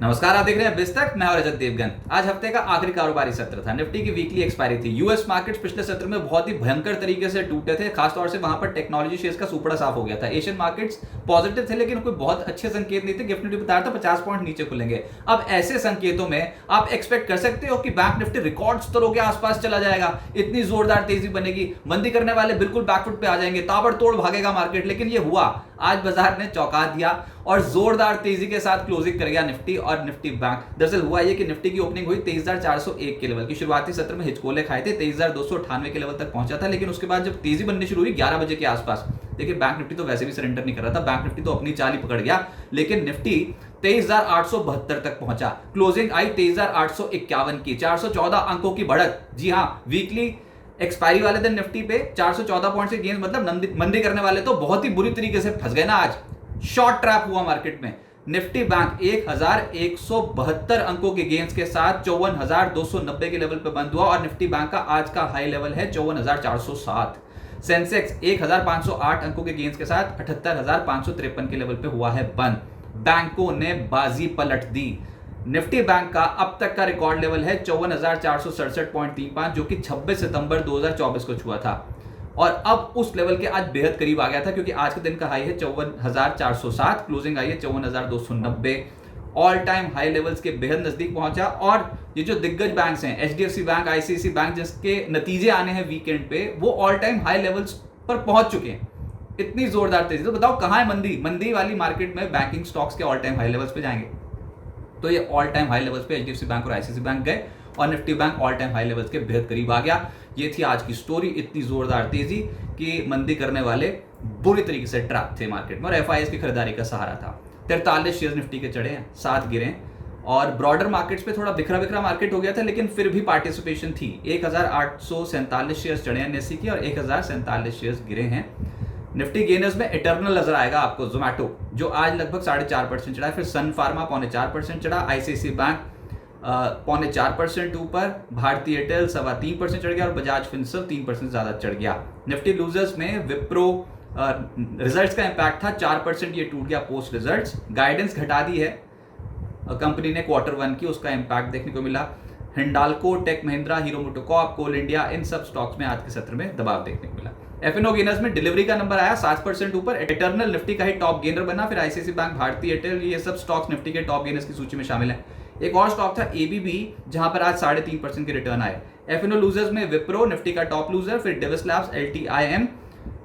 नमस्कार, आप देख रहे हैं बिस्तक। मैं और रजत देवगन। आज हफ्ते का आखिरी कारोबारी सत्र था। निफ्टी की वीकली एक्सपायरी थी। यूएस मार्केट्स पिछले सत्र में बहुत ही भयंकर तरीके से टूटे थे। खासतौर से वहां पर टेक्नोलॉजी शेयर्स का सुपड़ा साफ हो गया था। एशियन मार्केट्स पॉजिटिव थे लेकिन कोई बहुत अच्छे संकेत नहीं थे। गिफ्ट निफ्टी बताया था 50 पॉइंट नीचे खुलेंगे। अब ऐसे संकेतों में आप एक्सपेक्ट कर सकते हो कि बैंक निफ्टी रिकॉर्ड स्तरों के आसपास चला जाएगा, इतनी जोरदार तेजी बनेगी, मंदी करने वाले बिल्कुल बैकफुट पे आ जाएंगे, ताबड़तोड़ भागेगा मार्केट। लेकिन ये हुआ। आज बाजार ने चौंका दिया और जोरदार तेजी के साथ क्लोजिंग कर गया निफ्टी और निफ्टी बैंक। दरअसल हुआ ये कि निफ्टी की ओपनिंग हुई 23,401 के लेवल की। शुरुआती सत्र में हिचकोले खाए थे, 23,298 के लेवल तक पहुंचा था। लेकिन उसके बाद जब तेजी बननी शुरू हुई 11 बजे के आसपास, देखिए बैंक निफ्टी तो वैसे भी सरेंडर नहीं कर रहा था। बैंक निफ्टी तो अपनी चाल ही पकड़ गया। लेकिन निफ्टी 23,872 तक पहुंचा। क्लोजिंग आई 23,851 की। 414 अंकों की बढ़त। जी हां, वीकली एक्सपायरी वाले दिन निफ्टी पे 414 पॉइंट से गेंस, मतलब मंदी करने वाले तो बहुत ही बुरी तरीके से फंस गए ना। आज शॉर्ट ट्रैप हुआ मार्केट में। निफ्टी बैंक 1172 अंकों के गेंस के साथ 54,290 के लेवल पे बंद हुआ और निफ्टी बैंक का आज का हाई लेवल है 54,407। सेंसेक्स 1,508 अंकों के गेंस के साथ 78,553 के लेवल पे हुआ है बंद। बैंकों ने बाजी पलट दी। निफ्टी बैंक का अब तक का रिकॉर्ड लेवल है 54,467.35, जो कि 26 सितंबर 2024 को छुआ था और अब उस लेवल के आज बेहद करीब आ गया था, क्योंकि आज के दिन का हाई है 54,407, क्लोजिंग आई है 54,290। ऑल टाइम हाई लेवल्स के बेहद नजदीक पहुंचा। और ये जो दिग्गज बैंक्स हैं, एचडीएफसी बैंक, आईसीआईसी बैंक, जिसके नतीजे आने हैं वीकेंड पे, वो ऑल टाइम हाई लेवल्स पर पहुंच चुके हैं। इतनी जोरदार तेजी। तो बताओ कहां है मंदी? मंदी वाली मार्केट में बैंकिंग स्टॉक्स के ऑल टाइम हाई लेवल्स पे जाएंगे। तो ये ऑल टाइम हाई लेवल्स पे एचडीएफसी बैंक और आईसीआईसी बैंक गए और Nifty bank all time high levels के बेहद करीब आ गया। ये थी आज की स्टोरी। इतनी जोरदार तेजी कि मंदी करने वाले बुरी तरीके से ट्रैप थे मार्केट में और एफआईएस की खरीदारी का सहारा था। 43 शेयर्स निफ्टी के चढ़े हैं, 7 गिरे और ब्रॉडर मार्केट्स पे थोड़ा बिखरा बिखरा मार्केट हो गया था, लेकिन फिर भी पार्टिसिपेशन थी। 1,847 शेयर्स चढ़े हैं निफ्टी की और 1,047 शेयर्स गिरे हैं। निफ्टी गेनर्स में इटर्नल नजर आएगा आपको जोमैटो, जो आज लगभग 4.5% चढ़ा है। फिर सन फार्मा 4.25% चढ़ा। आईसीआईसी बैंक 4.25% ऊपर। भारतीय एयरटेल 3.25% चढ़ गया और बजाज फिनसर्व 3% ज्यादा चढ़ गया। निफ्टी लूजर्स में विप्रो रिजल्ट्स का इंपैक्ट था, 4% ये टूट गया पोस्ट रिजल्ट्स। गाइडेंस घटा दी है कंपनी ने Q1 की, उसका इंपैक्ट देखने को मिला। Hindalco, Tech Mahindra, Hero MotoCorp, Coal India, इन सब स्टॉक्स में आज के सत्र में दबाव देखने को मिला। एफएनओ गेनर्स में डिलीवरी का नंबर आया 7% ऊपर। इटर्नल निफ्टी का ही टॉप गेनर बना। फिर आईसीआईसी बैंक, भारतीय एयरटेल, ये सब स्टॉक्स निफ्टी के टॉप गेनर्स की सूची में शामिल है। एक और स्टॉक था एबीबी, जहां पर आज 3.5% के रिटर्न आए। एफएनओ लूजर्स में विप्रो निफ्टी का टॉप लूजर, फिर डेविस लैब्स, एलटीआईएम,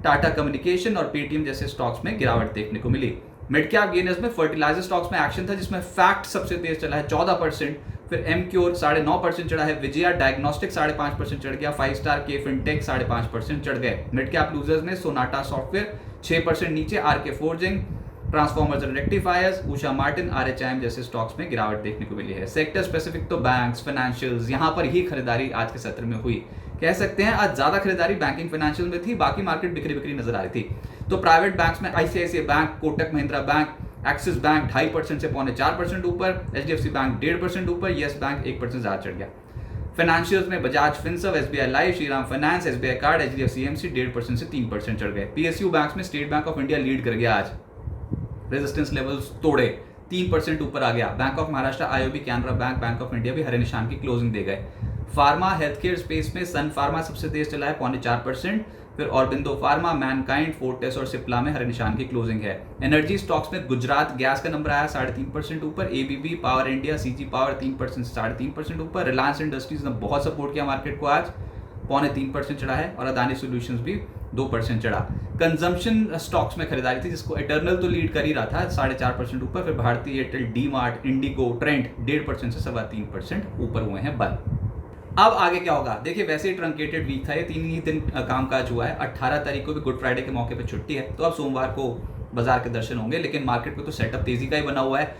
टाटा कम्युनिकेशन और पेटीएम जैसे स्टॉक्स में गिरावट देखने को मिली। मिड कैप गेनर्स में फर्टिलाइजर स्टॉक्स में एक्शन था, जिसमें फैक्ट सबसे तेज चला है 14%। फिर एमक्योर 9.5% चढ़ा है। विजया डायग्नोस्टिक 5.5% चढ़ गया। 5 स्टार के फिनटेक 5.5% चढ़ गए। मिड कैप लूजर्स में सोनाटा सॉफ्टवेयर 6% नीचे। RK forging, transformers and rectifiers, Usha Martin, RHIM जैसे स्टॉक्स में गिरावट देखने को मिली है। सेक्टर स्पेसिफिक तो बैंक्स, फाइनेंशियल्स, यहां पर ही खरीदारी आज के सत्र में हुई। कह सकते हैं आज ज्यादा खरीदारी बैंकिंग फाइनेंशियल में थी, बाकी मार्केट बिखरी बिखरी नजर आ रही थी। तो प्राइवेट बैंक्स में ICICI bank, Kotak Mahindra bank, axis bank 2.5% से 4.25% ऊपर। एचडीएफसी बैंक 1.5% ऊपर। येस बैंक 1% ज्यादा चढ़ गया। फाइनेंशियल्स में Bajaj Finserv, SBI life, Shriram finance, SBI card, HDFC MC 1.5% से 3% चढ़ गए। पीएसयू बैंक्स में state bank of India lead कर गया आज, रेजिस्टेंस लेवल्स तोड़े, 3% ऊपर आ गया। Bank of Maharashtra, IOB, Canara bank, bank of India भी हरे निशान की क्लोजिंग दे गए। फार्मा हेल्थ केयर स्पेस में सन फार्मा सबसे तेज चला है 4.5%। फिर ऑरबिंदो फार्मा, मैनकाइंड, फोर्टेस और सिप्ला में हरे निशान की क्लोजिंग है। एनर्जी स्टॉक्स में गुजरात गैस का नंबर आया 3.5% ऊपर। ABB, power India, CG power 3% से 3.5% ऊपर। रिलायंस इंडस्ट्रीज ने बहुत सपोर्ट किया मार्केट को, आज 3.25% चढ़ा है और अदानी सॉल्यूशंस भी 2% चढ़ा। कंजम्पशन स्टॉक्स में खरीदारी थी, जिसको इटर्नल तो लीड कर ही रहा था 4.5% ऊपर। फिर भारतीय Airtel, D mart, Indigo, trend 1.5% से 3.25% ऊपर हुए हैं बंद। अब आगे क्या होगा? देखिए, वैसे ही ट्रंकेटेड वीक था ये, 3 ही दिन कामकाज हुआ है। 18 तारीख को भी गुड फ्राइडे के मौके पे छुट्टी है, तो अब सोमवार को बाजार के दर्शन होंगे। लेकिन मार्केट में तो सेटअप तेजी का ही बना हुआ है।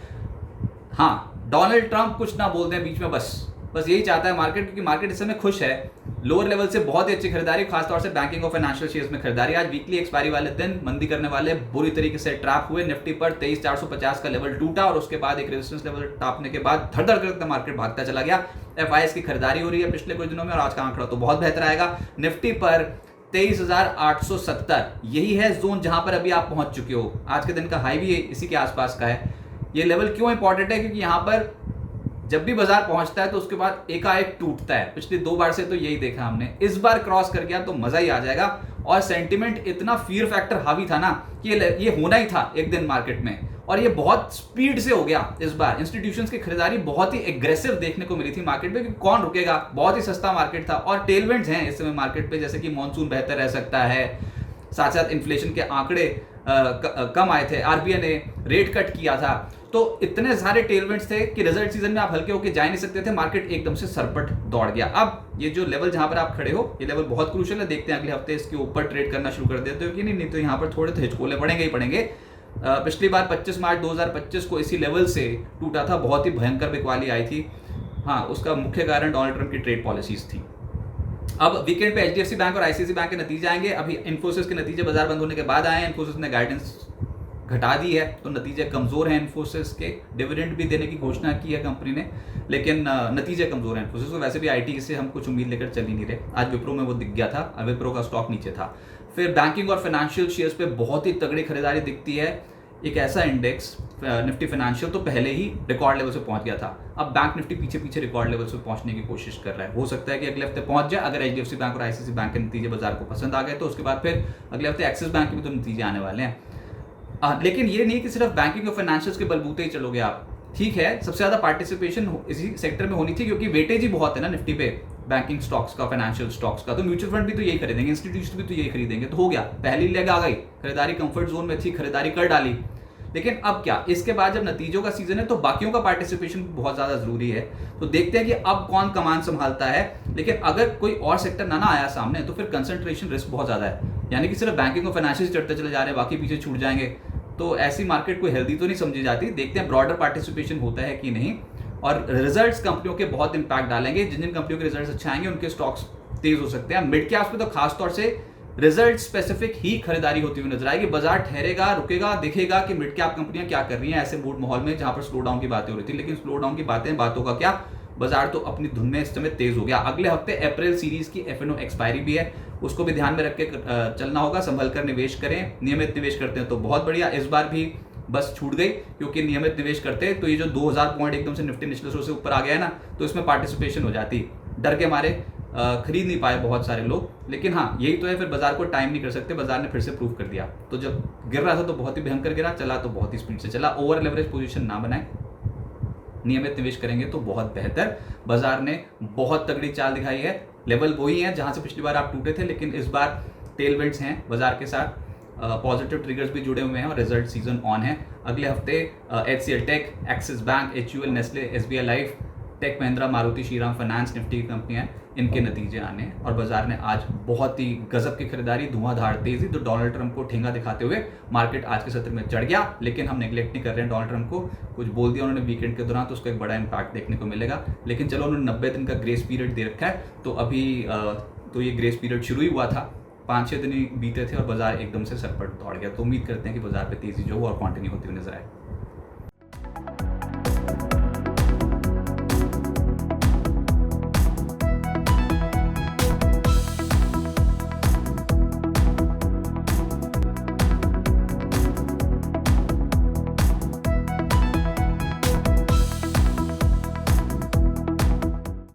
हाँ, डोनाल्ड ट्रंप कुछ ना बोलते हैं बीच में, बस यही चाहता है मार्केट, क्योंकि मार्केट इस समय खुश है। लोअर लेवल से बहुत ही अच्छी खरीदारी, खासतौर से बैंकिंग और फाइनेंशियल शेयर्स में खरीदारी। आज वीकली एक्सपायरी वाले दिन मंदी करने वाले बुरी तरीके से ट्रैप हुए। निफ्टी पर 23,450 का लेवल टूटा और उसके बाद एक रेजिस्टेंस लेवल टापने के बाद धड़ धड़ करके मार्केट भागता चला गया। एफआईएस की खरीदारी हो रही है पिछले कुछ दिनों में और आज का आंकड़ा तो बहुत बेहतर आएगा। निफ्टी पर 23,870 यही है जोन जहां पर अभी आप पहुंच चुके हो। आज के दिन का हाई भी इसी के आसपास का है। ये लेवल क्यों इंपॉर्टेंट है? क्योंकि यहाँ पर जब भी बाजार पहुंचता है तो उसके बाद एकाएक टूटता है। पिछली 2 बार से तो यही देखा हमने। इस बार क्रॉस कर गया तो मजा ही आ जाएगा। और सेंटिमेंट इतना फियर फैक्टर हावी था ना कि ये होना ही था एक दिन मार्केट में, और ये बहुत स्पीड से हो गया। इस बार इंस्टीट्यूशंस की खरीदारी बहुत ही एग्रेसिव देखने को मिली थी मार्केट में, कि कौन रुकेगा। बहुत ही सस्ता मार्केट था और टेलविंड्स हैं इस समय मार्केट पे, जैसे कि मॉनसून बेहतर रह सकता है, साथ साथ इन्फ्लेशन के आंकड़े कम आए थे, आरबीआई ने रेट कट किया था, तो इतने सारे टेलविंड्स थे कि रिजल्ट सीजन में आप हल्के होकर जा नहीं सकते थे। मार्केट एकदम से सरपट दौड़ गया। अब ये जो लेवल जहां पर आप खड़े हो, ये लेवल बहुत क्रूशियल है। देखते हैं अगले हफ्ते इसके ऊपर ट्रेड करना शुरू कर देते हो कि नहीं तो यहाँ पर थोड़े तो हिचकोले पड़ेंगे ही पड़ेंगे। पिछली बार 25 मार्च 2025 को इसी लेवल से टूटा था, बहुत ही भयंकर बिकवाली आई थी। हाँ, उसका मुख्य कारण डोनाल्ड ट्रंप की ट्रेड पॉलिसीज थी। अब वीकेंड पे एचडीएफसी बैंक और आईसीआईसी बैंक के नतीजे आएंगे। अभी इन्फोसिस के नतीजे बाजार बंद होने के बाद आए हैं। इन्फोसिस ने गाइडेंस घटा दी है तो नतीजे कमजोर हैं इन्फोसिस के। डिविडेंड भी देने की घोषणा की है कंपनी ने, लेकिन नतीजे कमजोर हैं इन्फोसिस को। वैसे भी आईटी से हम कुछ उम्मीद लेकर चल ही नहीं रहे। आज विप्रो में वो दिख गया था, विप्रो का स्टॉक नीचे था। फिर बैंकिंग और फाइनेंशियल शेयर्स पे बहुत ही तगड़ी खरीदारी दिखती है। एक ऐसा इंडेक्स निफ्टी फाइनेंशियल तो पहले ही रिकॉर्ड लेवल से पहुंच गया था, अब बैंक निफ्टी पीछे पीछे रिकॉर्ड लेवल से पहुंचने की कोशिश कर रहा है। हो सकता है कि अगले हफ्ते पहुंच जाए, अगर एचडीएफसी बैंक और आईसीआईसी बैंक के नतीजे बाजार को पसंद आ गए तो। उसके बाद फिर अगले हफ्ते एक्सिस बैंक के भी तो नतीजे आने वाले हैं। लेकिन ये नहीं कि सिर्फ बैंकिंग और फाइनेंशियल्स के बलबूते ही चलोगे आप। ठीक है, सबसे ज्यादा पार्टिसिपेशन इसी सेक्टर में होनी थी क्योंकि वेटेज ही बहुत है ना निफ्टी पे, बैंकिंग स्टॉक्स का, फाइनेंशियल स्टॉक्स का। तो म्यूचुअल फंड भी तो यही खरीदेंगे, इंस्टीट्यूशन भी तो यही खरीदेंगे। तो हो गया, पहली लेग आ गई, खरीदारी कंफर्ट जोन में थी, खरीदारी कर डाली। लेकिन अब क्या, इसके बाद जब नतीजों का सीजन है तो बाकियों का पार्टिसिपेशन बहुत ज्यादा जरूरी है। तो देखते हैं कि अब कौन कमान संभालता है। लेकिन अगर कोई और सेक्टर ना आया सामने तो फिर कंसंट्रेशन रिस्क बहुत ज्यादा है, यानी कि सिर्फ बैंकिंग और फाइनेंशियल चढ़ते चले जा रहे हैं, बाकी पीछे छूट जाएंगे। तो ऐसी मार्केट को हेल्दी तो नहीं समझी जाती। देखते हैं ब्रॉडर पार्टिसिपेशन होता है कि नहीं। और रिजल्ट्स कंपनियों के बहुत इंपैक्ट डालेंगे। जिन जिन कंपनियों के रिजल्ट्स अच्छे आएंगे उनके स्टॉक्स तेज हो सकते हैं। मिड कैप्स पे तो खासतौर से रिजल्ट स्पेसिफिक ही खरीदारी होती हुई नजर आएगी। बाजार ठहरेगा, रुकेगा, देखेगा कि मिड कैप कंपनियां क्या कर रही हैं ऐसे मूड माहौल में जहां पर स्लो डाउन की बातें हो रही थी। लेकिन स्लो डाउन की बातों का क्या, बाजार तो अपनी धुन में इस समय तेज हो गया। अगले हफ्ते अप्रैल सीरीज की एफएनओ एक्सपायरी भी है, उसको भी ध्यान में रख के चलना होगा। संभल कर निवेश करें, नियमित निवेश करते हैं तो बहुत बढ़िया। इस बार भी बस छूट गई क्योंकि नियमित निवेश करते तो ये जो 2000 पॉइंट एकदम से निफ्टी निचले स्तर से ऊपर आ गया है ना, तो इसमें पार्टिसिपेशन हो जाती। डर के मारे खरीद नहीं पाए बहुत सारे लोग। लेकिन हाँ, यही तो है, फिर बाजार को टाइम नहीं कर सकते। बाजार ने फिर से प्रूव कर दिया। तो जब गिर रहा था तो बहुत ही भयंकर गिरा, चला तो बहुत ही स्पीड से चला। ओवर लेवरेज पोजीशन ना बनाए, नियमित निवेश करेंगे तो बहुत बेहतर। बाजार ने बहुत तगड़ी चाल दिखाई है। लेवल वही है जहां से पिछली बार आप टूटे थे, लेकिन इस बार टेलविंड्स हैं बाजार के साथ, पॉजिटिव ट्रिगर्स भी जुड़े हुए हैं और रिजल्ट सीजन ऑन है। अगले हफ्ते HCL Tech, Axis Bank, HUL, Nestle, SBI Life, Tech Mahindra, Maruti, Shriram Finance, Nifty की कंपनियां, इनके नतीजे आने। और बाजार ने आज बहुत ही गजब की खरीदारी, धुआंधार तेजी। तो डोनाल्ड ट्रंप को ठेंगा दिखाते हुए मार्केट आज के सत्र में चढ़ गया। लेकिन हम नेग्लेक्ट नहीं कर रहे हैं डोनाल्ड ट्रंप को। कुछ बोल दिया उन्होंने वीकेंड के दौरान तो उसका एक बड़ा इंपैक्ट देखने को मिलेगा। लेकिन चलो, उन्होंने 90 दिन का ग्रेस पीरियड दे रखा है, तो अभी तो ये ग्रेस पीरियड शुरू ही हुआ था, 5-6 दिन ही बीते थे और बाजार एकदम से सरपट दौड़ गया। तो उम्मीद करते हैं कि बाजार पे तेजी जो हो और कंटिन्यू होती हुई नजर आए।